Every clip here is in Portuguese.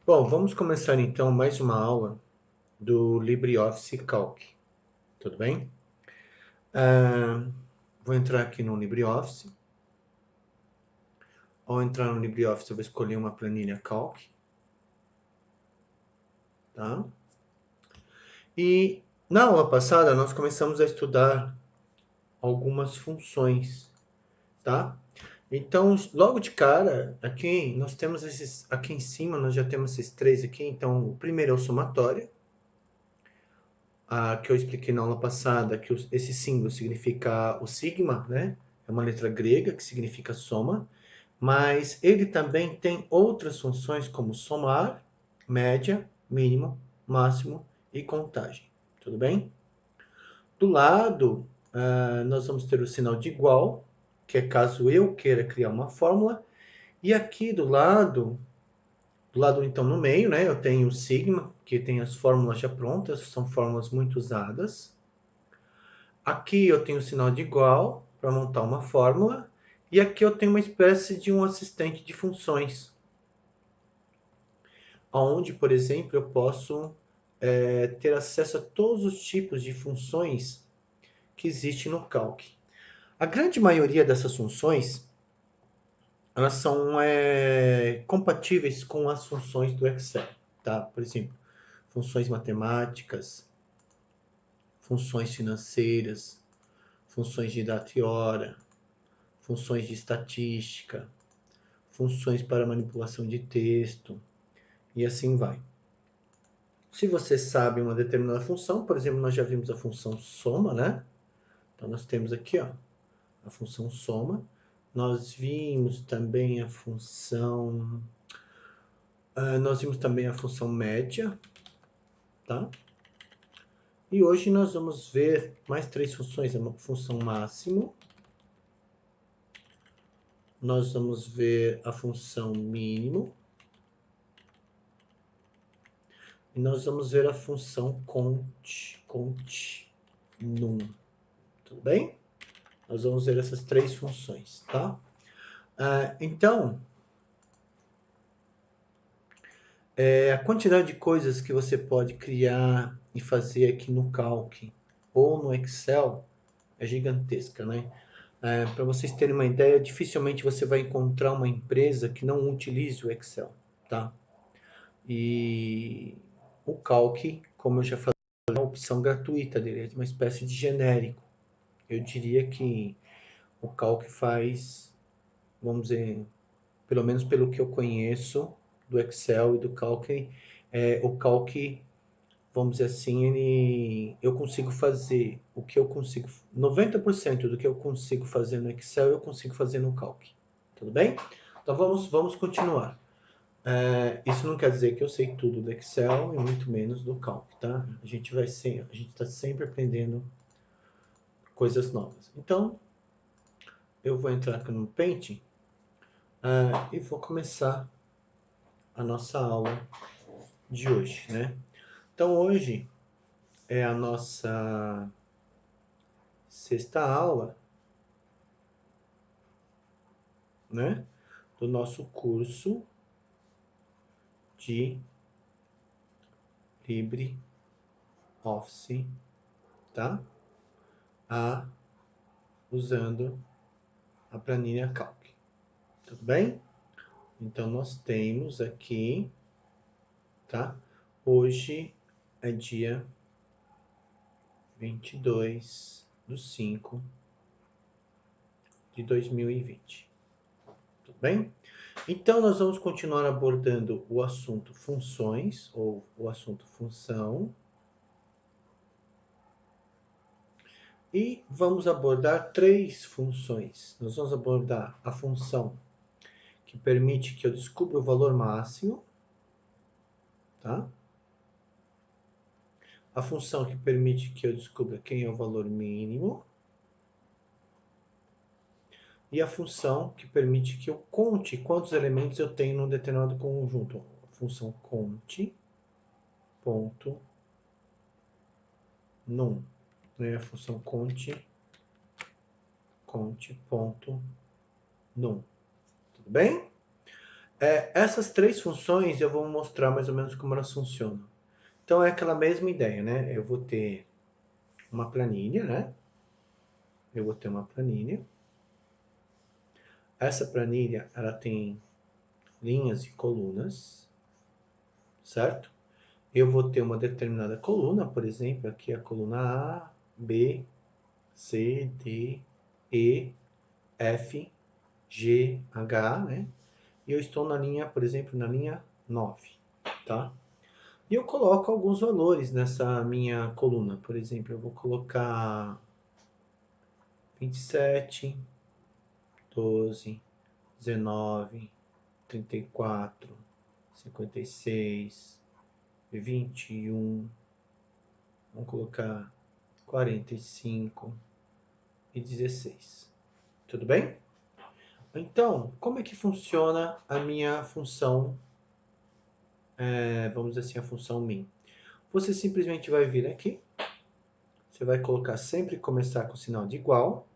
Bom, vamos começar então mais uma aula do LibreOffice Calc, tudo bem? Ah, vou entrar aqui no LibreOffice. Ao entrar no LibreOffice, eu vou escolher uma planilha Calc, tá? E na aula passada, nós começamos a estudar algumas funções, tá? Então, logo de cara, aqui nós temos esses, aqui em cima nós já temos esses três aqui. Então, o primeiro é o somatório, que eu expliquei na aula passada, que esse símbolo significa o sigma, né? É uma letra grega que significa soma, mas ele também tem outras funções como somar, média, mínimo, máximo e contagem. Tudo bem? Do lado, nós vamos ter o sinal de igual, que é caso eu queira criar uma fórmula, e aqui do lado então no meio, né, eu tenho o sigma, que tem as fórmulas já prontas, são fórmulas muito usadas. Aqui eu tenho o sinal de igual para montar uma fórmula. E aqui eu tenho uma espécie de um assistente de funções. Onde, por exemplo, eu posso ter acesso a todos os tipos de funções que existem no Calc. A grande maioria dessas funções, elas são compatíveis com as funções do Excel. Tá? Por exemplo, funções matemáticas, funções financeiras, funções de data e hora, funções de estatística, funções para manipulação de texto, e assim vai. Se você sabe uma determinada função, por exemplo, nós já vimos a função soma, né? Então, nós temos aqui, ó, a função soma. Nós vimos também a função... nós vimos também a função média, tá? E hoje nós vamos ver mais três funções. A função máximo. Nós vamos ver a função mínimo. E nós vamos ver a função continum. Tudo bem? Nós vamos ver essas três funções, tá? Então, a quantidade de coisas que você pode criar e fazer aqui no Calc ou no Excel é gigantesca, né? Para vocês terem uma ideia, dificilmente você vai encontrar uma empresa que não utilize o Excel, tá? E o Calc, como eu já falei, é uma opção gratuita dele, é uma espécie de genérico. Eu diria que o Calc faz, vamos dizer, pelo menos pelo que eu conheço do Excel e do Calc, o Calc, vamos dizer assim, eu consigo fazer o que eu consigo, 90% do que eu consigo fazer no Excel, eu consigo fazer no Calc. Tudo bem? Então vamos continuar. Isso não quer dizer que eu sei tudo do Excel e muito menos do Calc, tá? A gente está sempre aprendendo coisas novas. Então, eu vou entrar aqui no Paint e vou começar a nossa aula de hoje, né? Então, hoje é a nossa sexta aula, né? Do nosso curso de LibreOffice, tá? Usando a planilha Calc. Tudo bem? Então, nós temos aqui, tá? Hoje é dia 22/5/2020. Tudo bem? Então, nós vamos continuar abordando o assunto funções, ou o assunto função. E vamos abordar três funções. Nós vamos abordar a função que permite que eu descubra o valor máximo, tá? A função que permite que eu descubra quem é o valor mínimo. E a função que permite que eu conte quantos elementos eu tenho num determinado conjunto. A função conte, ponto, num. Né? A função conte, ponto, num. Tudo bem? Essas três funções eu vou mostrar mais ou menos como elas funcionam. Então é aquela mesma ideia, né? Eu vou ter uma planilha, né? Eu vou ter uma planilha. Essa planilha, ela tem linhas e colunas, certo? Eu vou ter uma determinada coluna, por exemplo, aqui a coluna A, B, C, D, E, F, G, H, né? E eu estou na linha, por exemplo, na linha 9, tá? E eu coloco alguns valores nessa minha coluna. Por exemplo, eu vou colocar 27, 12, 19, 34, 56, 21. Vamos colocar 45 e 16. Tudo bem? Então, como é que funciona a minha função, vamos dizer assim, a função min? Você simplesmente vai vir aqui, você vai colocar sempre começar com o sinal de igual,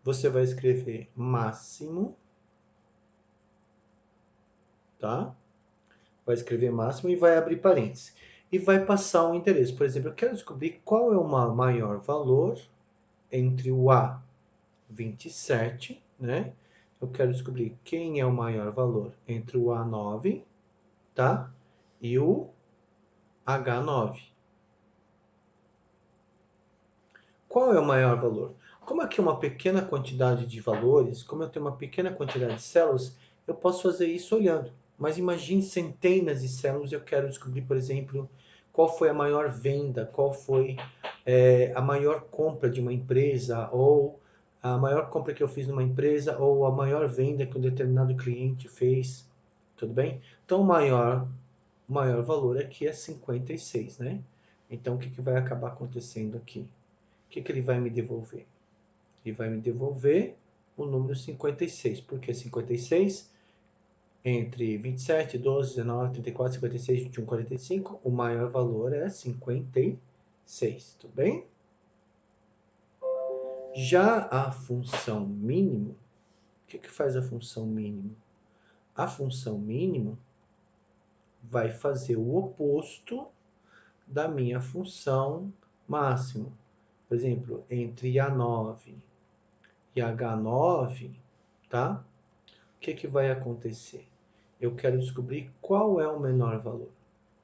você vai escrever máximo, tá? Vai escrever máximo e vai abrir parênteses. E vai passar um endereço. Por exemplo, eu quero descobrir qual é o maior valor entre o A27, né? Eu quero descobrir quem é o maior valor entre o A9, tá? E o H9. Qual é o maior valor? Como aqui é uma pequena quantidade de valores, como eu tenho uma pequena quantidade de células, eu posso fazer isso olhando. Mas imagine centenas de células, eu quero descobrir, por exemplo, qual foi a maior venda, qual foi a maior compra de uma empresa, ou a maior compra que eu fiz numa empresa, ou a maior venda que um determinado cliente fez. Tudo bem? Então, o maior valor aqui é 56, né? Então, o que vai acabar acontecendo aqui? O que ele vai me devolver? Ele vai me devolver o número 56. Por que 56? Entre 27, 12, 19, 34, 56, 21, 45, o maior valor é 56. Tudo bem? Já a função mínimo, o que faz a função mínimo? A função mínimo vai fazer o oposto da minha função máximo. Por exemplo, entre A9 e H9, tá? O que vai acontecer? Eu quero descobrir qual é o menor valor.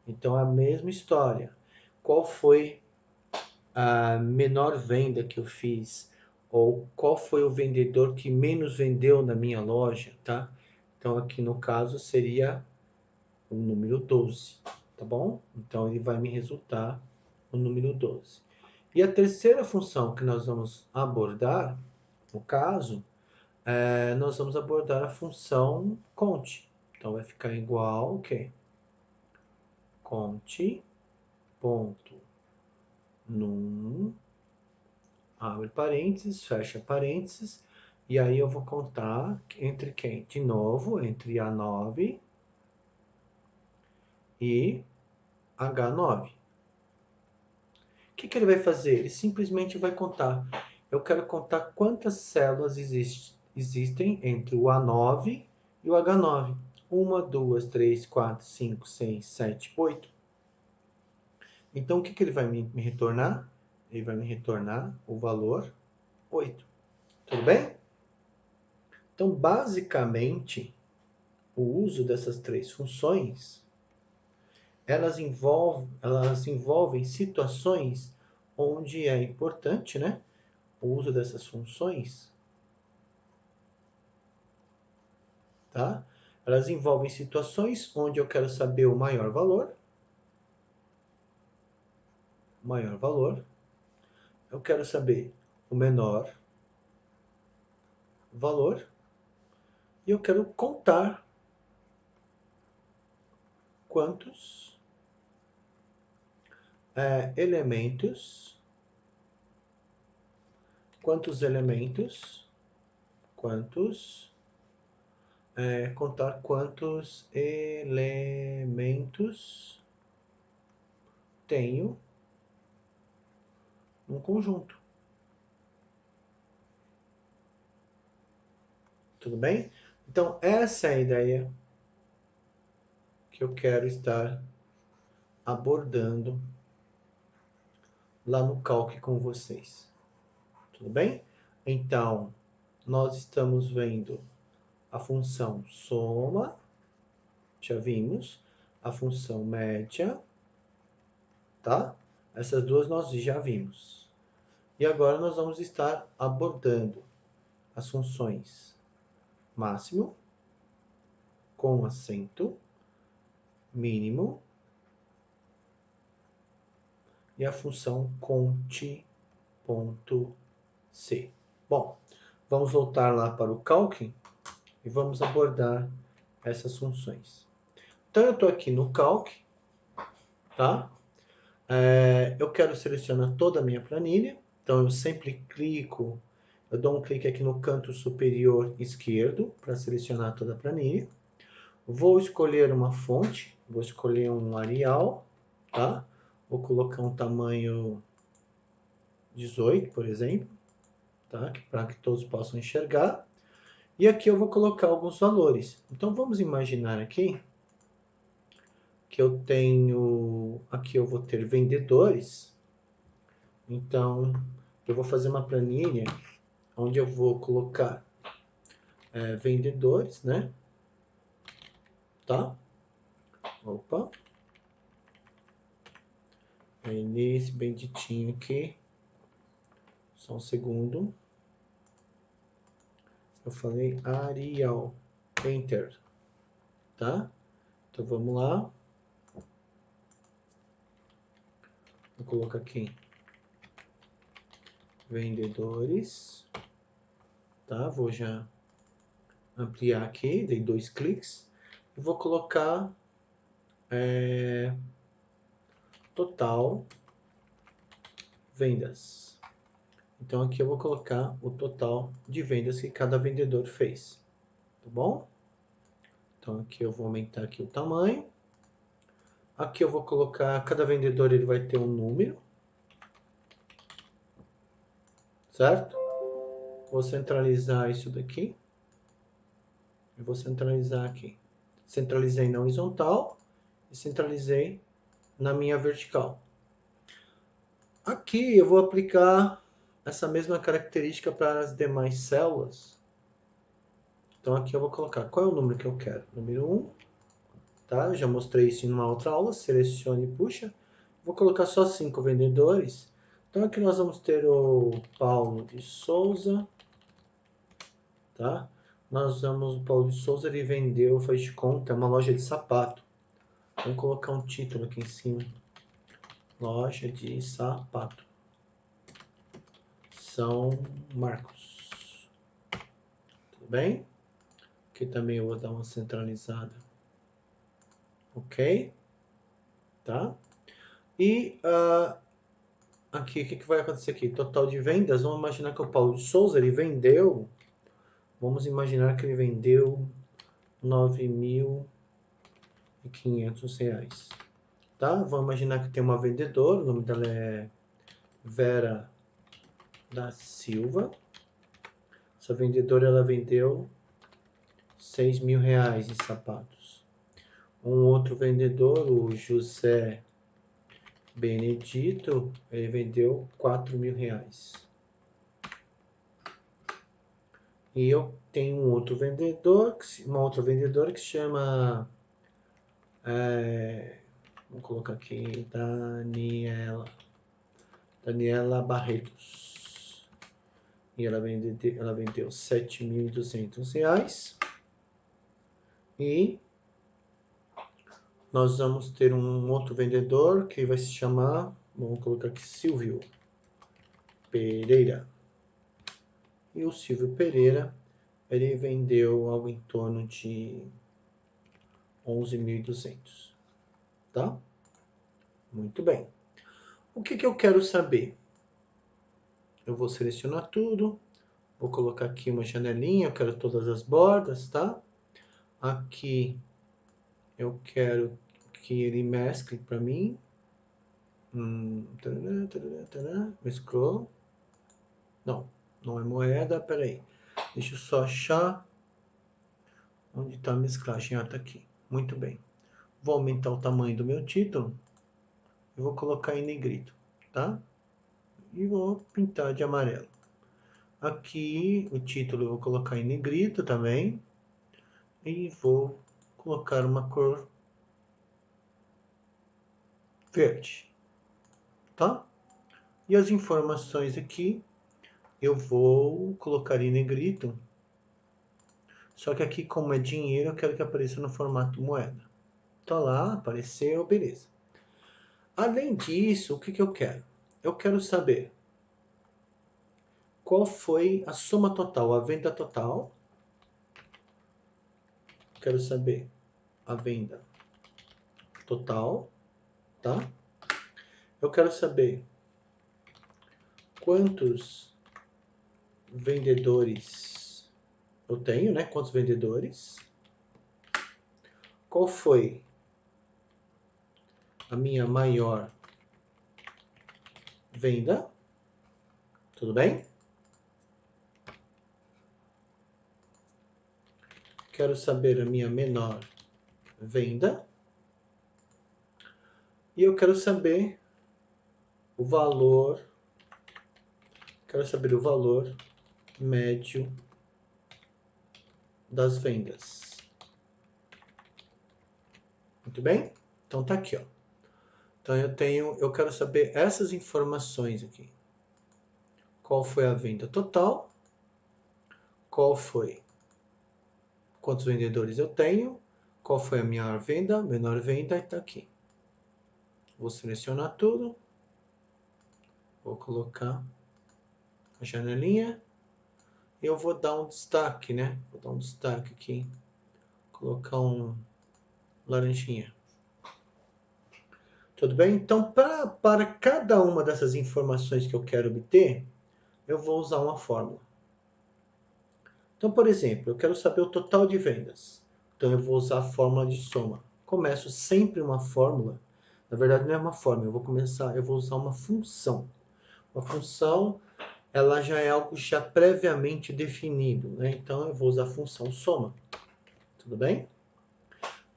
Então, a mesma história. Qual foi a menor venda que eu fiz? Ou qual foi o vendedor que menos vendeu na minha loja, tá? Então, aqui no caso, seria o número 12, tá bom? Então, ele vai me resultar o número 12. E a terceira função que nós vamos abordar, no caso, nós vamos abordar a função conte. Então, vai ficar igual o quê? Conte, ponto, num, abre parênteses, fecha parênteses, e aí eu vou contar entre quem? De novo, entre A9 e H9. O que ele vai fazer? Ele simplesmente vai contar. Eu quero contar quantas células existem entre o A9 e o H9. 1, 2, 3, 4, 5, 6, 7, 8. Então, o que ele vai me retornar? Ele vai me retornar o valor 8. Tudo bem? Então, basicamente, o uso dessas três funções, elas envolvem situações onde é importante, né, o uso dessas funções, tá? Elas envolvem situações onde eu quero saber o maior valor, eu quero saber o menor valor e eu quero contar quantos elementos, contar quantos elementos tenho num conjunto. Tudo bem? Então, essa é a ideia que eu quero estar abordando lá no Calc com vocês. Tudo bem? Então, nós estamos vendo a função soma, já vimos, a função média, tá? Essas duas nós já vimos. E agora nós vamos estar abordando as funções máximo, com acento, mínimo, e a função conte.c. Bom, vamos voltar lá para o Calc e vamos abordar essas funções. Então, eu estou aqui no Calc, tá? Eu quero selecionar toda a minha planilha, então eu sempre clico, eu dou um clique aqui no canto superior esquerdo para selecionar toda a planilha. Vou escolher uma fonte, vou escolher um Arial, tá? Vou colocar um tamanho 18, por exemplo, tá? Para que todos possam enxergar. E aqui eu vou colocar alguns valores. Então vamos imaginar aqui que eu tenho, aqui eu vou ter vendedores. Então eu vou fazer uma planilha onde eu vou colocar vendedores, né? Tá? Opa. Aí nesse benditinho aqui. Só um segundo. Eu falei Arial. Enter. Tá? Então vamos lá. Vou colocar aqui vendedores. Tá? Vou já ampliar aqui. Dei 2 cliques. E vou colocar total vendas. Então aqui eu vou colocar o total de vendas que cada vendedor fez. Tá bom? Então aqui eu vou aumentar aqui o tamanho. Aqui eu vou colocar, cada vendedor ele vai ter um número. Certo? Vou centralizar isso daqui. Eu vou centralizar aqui. Centralizei na horizontal e centralizei na minha vertical. Aqui eu vou aplicar essa mesma característica para as demais células. Então aqui eu vou colocar qual é o número que eu quero. Número 1, tá? Eu já mostrei isso em uma outra aula. Selecione e puxa. Vou colocar só 5 vendedores. Então aqui nós vamos ter o Paulo de Souza, tá? O Paulo de Souza, ele vendeu, faz de conta, é uma loja de sapato. Vamos colocar um título aqui em cima. Loja de sapato. São Marcos. Tudo bem? Aqui também eu vou dar uma centralizada. Ok? Tá? E aqui, o que vai acontecer aqui? Total de vendas, vamos imaginar que o Paulo de Souza, ele vendeu, vamos imaginar que ele vendeu R$9.500. Tá? Vamos imaginar que tem uma vendedora, o nome dela é Vera da Silva. Essa vendedora, ela vendeu R$6.000 em sapatos. Um outro vendedor, o José Benedito, ele vendeu R$4.000. E eu tenho um outro vendedor, uma outra vendedora que se chama, vamos colocar aqui, Daniela Barretos. E ela vendeu R$7.200. E nós vamos ter um outro vendedor que vai se chamar, vamos colocar aqui, Silvio Pereira. E o Silvio Pereira, ele vendeu algo em torno de 11.200, tá? Muito bem. O que eu quero saber? Eu vou selecionar tudo, vou colocar aqui uma janelinha, eu quero todas as bordas, tá? Aqui eu quero que ele mescle para mim. Mesclou. Não é moeda, peraí. Deixa eu só achar Onde está a mesclagem? Ah, tá aqui. Muito bem. Vou aumentar o tamanho do meu título. E vou colocar em negrito, tá? E vou pintar de amarelo. Aqui o título eu vou colocar em negrito também. E vou colocar uma cor verde, tá? E as informações aqui eu vou colocar em negrito. Só que aqui, como é dinheiro, eu quero que apareça no formato moeda. Tá lá, apareceu, beleza. Além disso, o que eu quero? Eu quero saber qual foi a soma total, a venda total. Quero saber a venda total, tá? Eu quero saber quantos vendedores eu tenho, né? Quantos vendedores? Qual foi a minha maior venda? Tudo bem? Quero saber a minha menor venda. E eu quero saber o valor. Quero saber o valor médio das vendas. Muito bem? Então tá aqui, ó. Então eu quero saber essas informações aqui. Qual foi a venda total? Qual foi? Quantos vendedores eu tenho? Qual foi a minha venda? Menor venda está aqui. Vou selecionar tudo. Vou colocar a janelinha. Eu vou dar um destaque, né? Vou dar um destaque aqui. Colocar um laranjinha. Tudo bem? Então, para cada uma dessas informações que eu quero obter, eu vou usar uma fórmula. Então, por exemplo, eu quero saber o total de vendas. Então, eu vou usar a fórmula de soma. Começo sempre uma fórmula. Na verdade, não é uma fórmula. Eu vou usar uma função. Uma função, ela já é algo já previamente definido, né? Então, eu vou usar a função soma. Tudo bem?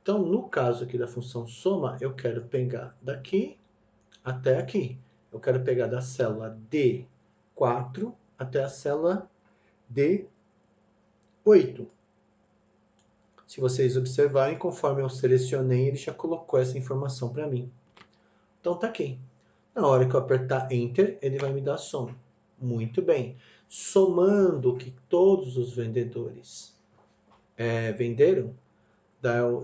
Então, no caso aqui da função soma, eu quero pegar daqui até aqui. Eu quero pegar da célula D4 até a célula D8. Se vocês observarem, conforme eu selecionei, ele já colocou essa informação para mim. Então tá aqui. Na hora que eu apertar Enter, ele vai me dar a soma. Muito bem. Somando o que todos os vendedores venderam,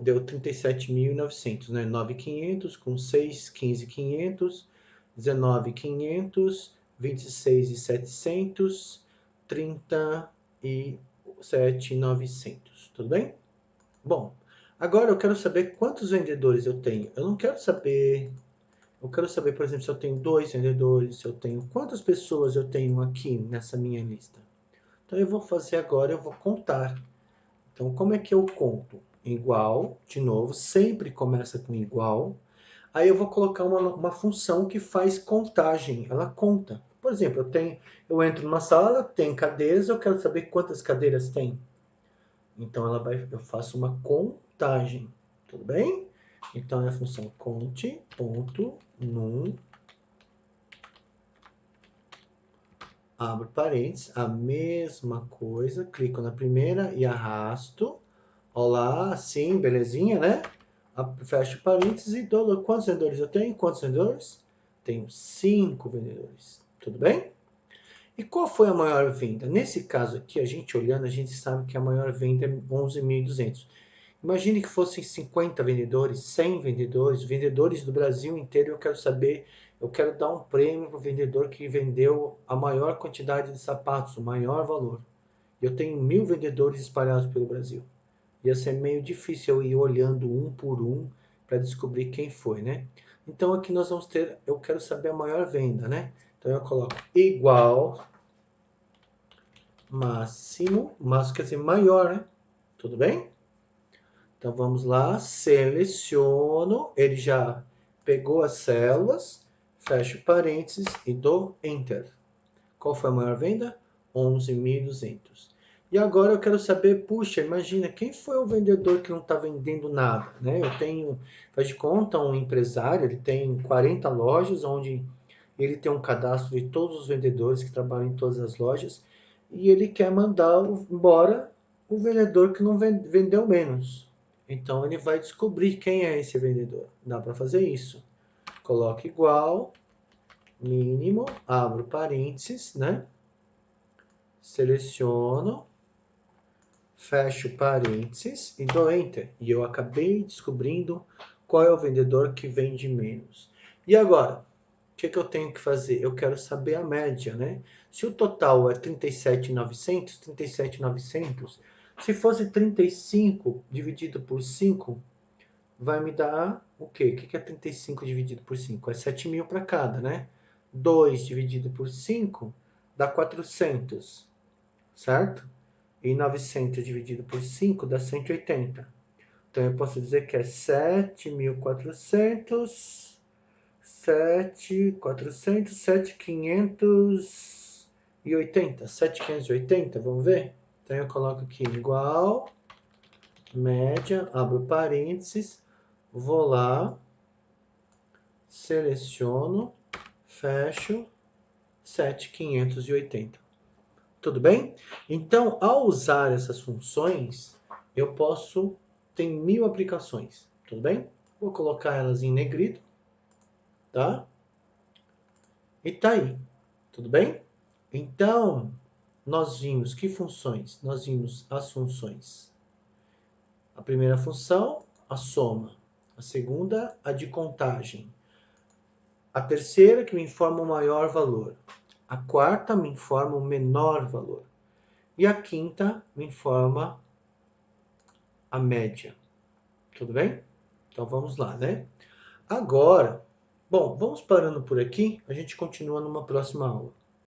deu 37.900, né? 9.500 com 6, 15.500, 19.500, 26.700, 37.900. Tudo bem? Bom, agora eu quero saber quantos vendedores eu tenho. Eu quero saber, por exemplo, se eu tenho 2 vendedores, se eu tenho quantas pessoas eu tenho aqui nessa minha lista. Então eu vou fazer agora, eu vou contar. Então como é que eu conto? Igual, de novo, sempre começa com igual. Aí eu vou colocar uma função que faz contagem, ela conta. Por exemplo, eu entro numa sala, tem cadeiras, eu quero saber quantas cadeiras tem. Então eu faço uma contagem, tudo bem? Então é a função conte.num, abro parênteses, a mesma coisa, clico na primeira e arrasto. Olá, sim, belezinha, né? Fecho parênteses e dou quantos vendedores eu tenho? Quantos vendedores? Tenho 5 vendedores, tudo bem? E qual foi a maior venda? Nesse caso aqui, a gente olhando, a gente sabe que a maior venda é 11.200. Imagine que fossem 50 vendedores, 100 vendedores, vendedores do Brasil inteiro. Eu quero dar um prêmio para o vendedor que vendeu a maior quantidade de sapatos, o maior valor. Eu tenho 1.000 vendedores espalhados pelo Brasil. Ia ser meio difícil eu ir olhando um por um para descobrir quem foi, né? Então aqui nós vamos ter, eu quero saber a maior venda, né? Então eu coloco igual máximo, quer dizer maior, né? Tudo bem? Então vamos lá, seleciono, ele já pegou as células, fecho parênteses e dou Enter. Qual foi a maior venda? 11.200. E agora eu quero saber, puxa, imagina, quem foi o vendedor que não está vendendo nada, né? Eu tenho, faz de conta, um empresário, ele tem 40 lojas, onde ele tem um cadastro de todos os vendedores que trabalham em todas as lojas, e ele quer mandar embora o vendedor que não vendeu menos. Então ele vai descobrir quem é esse vendedor. Dá para fazer isso. Coloca igual, mínimo, abro parênteses, né? Seleciono, fecho parênteses e dou Enter. E eu acabei descobrindo qual é o vendedor que vende menos. E agora, o que eu tenho que fazer? Eu quero saber a média, né? Se o total é 37.900, 37.900, se fosse 35 dividido por 5, vai me dar o quê? O que é 35 dividido por 5? É 7.000 para cada, né? 2 dividido por 5 dá 400, certo? E 900 dividido por 5 dá 180. Então eu posso dizer que é 7.400, 7.400, 7.580. 7.580, vamos ver? Então eu coloco aqui igual, média, abro parênteses, vou lá, seleciono, fecho, 7.580. Tudo bem? Então, ao usar essas funções, eu posso ter 1000 aplicações. Tudo bem? Vou colocar elas em negrito, tá? E tá aí. Tudo bem? Então, nós vimos que funções? Nós vimos as funções. A primeira função, a soma. A segunda, a de contagem. A terceira, que me informa o maior valor. A quarta me informa o menor valor. E a quinta me informa a média. Tudo bem? Então vamos lá, né? Agora, bom, vamos parando por aqui. A gente continua numa próxima aula.